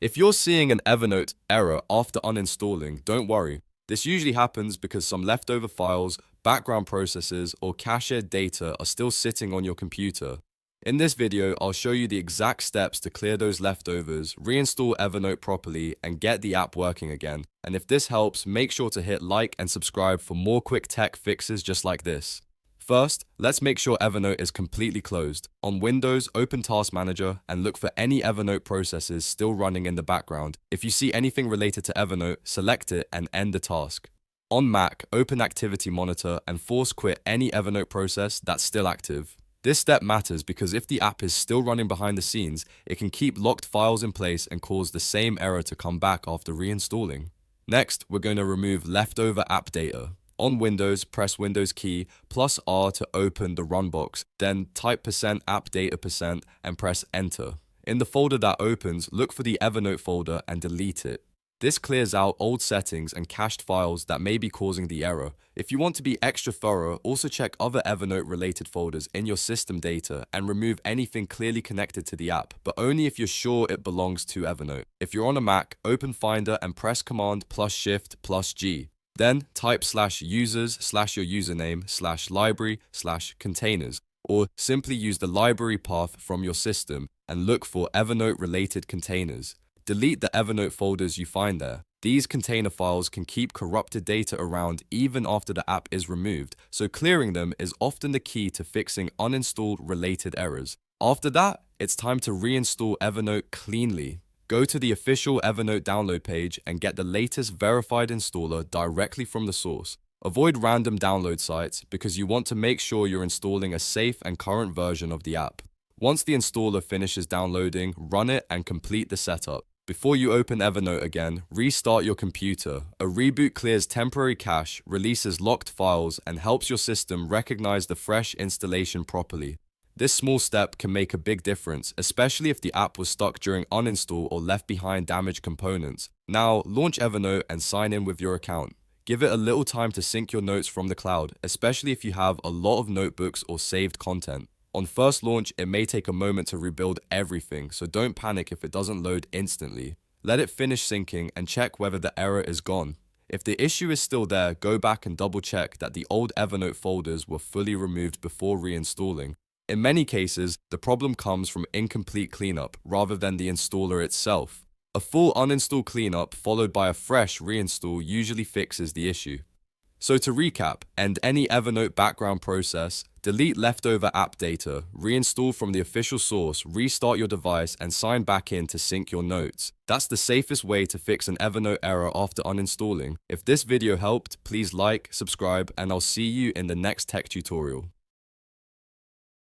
If you're seeing an Evernote error after uninstalling, don't worry. This usually happens because some leftover files, background processes, or cached data are still sitting on your computer. In this video, I'll show you the exact steps to clear those leftovers, reinstall Evernote properly, and get the app working again. And if this helps, make sure to hit like and subscribe for more quick tech fixes just like this. First, let's make sure Evernote is completely closed. On Windows, open Task Manager and look for any Evernote processes still running in the background. If you see anything related to Evernote, select it and end the task. On Mac, open Activity Monitor and force quit any Evernote process that's still active. This step matters because if the app is still running behind the scenes, it can keep locked files in place and cause the same error to come back after reinstalling. Next, we're going to remove leftover app data. On Windows, press Windows key plus R to open the run box, then type %appdata% and press enter. In the folder that opens, look for the Evernote folder and delete it. This clears out old settings and cached files that may be causing the error. If you want to be extra thorough, also check other Evernote related folders in your system data and remove anything clearly connected to the app, but only if you're sure it belongs to Evernote. If you're on a Mac, open Finder and press Command plus Shift plus G. Then type /users/your username/library/containers, or simply use the library path from your system and look for Evernote related containers. Delete the Evernote folders you find there. These container files can keep corrupted data around even after the app is removed, so clearing them is often the key to fixing uninstalled related errors. After that, it's time to reinstall Evernote cleanly. Go to the official Evernote download page and get the latest verified installer directly from the source. Avoid random download sites because you want to make sure you're installing a safe and current version of the app. Once the installer finishes downloading, run it and complete the setup. Before you open Evernote again, restart your computer. A reboot clears temporary cache, releases locked files, and helps your system recognize the fresh installation properly. This small step can make a big difference, especially if the app was stuck during uninstall or left behind damaged components. Now, launch Evernote and sign in with your account. Give it a little time to sync your notes from the cloud, especially if you have a lot of notebooks or saved content. On first launch, it may take a moment to rebuild everything, so don't panic if it doesn't load instantly. Let it finish syncing and check whether the error is gone. If the issue is still there, go back and double check that the old Evernote folders were fully removed before reinstalling. In many cases, the problem comes from incomplete cleanup rather than the installer itself. A full uninstall cleanup followed by a fresh reinstall usually fixes the issue. So to recap, end any Evernote background process, delete leftover app data, reinstall from the official source, restart your device, and sign back in to sync your notes. That's the safest way to fix an Evernote error after uninstalling. If this video helped, please like, subscribe, and I'll see you in the next tech tutorial.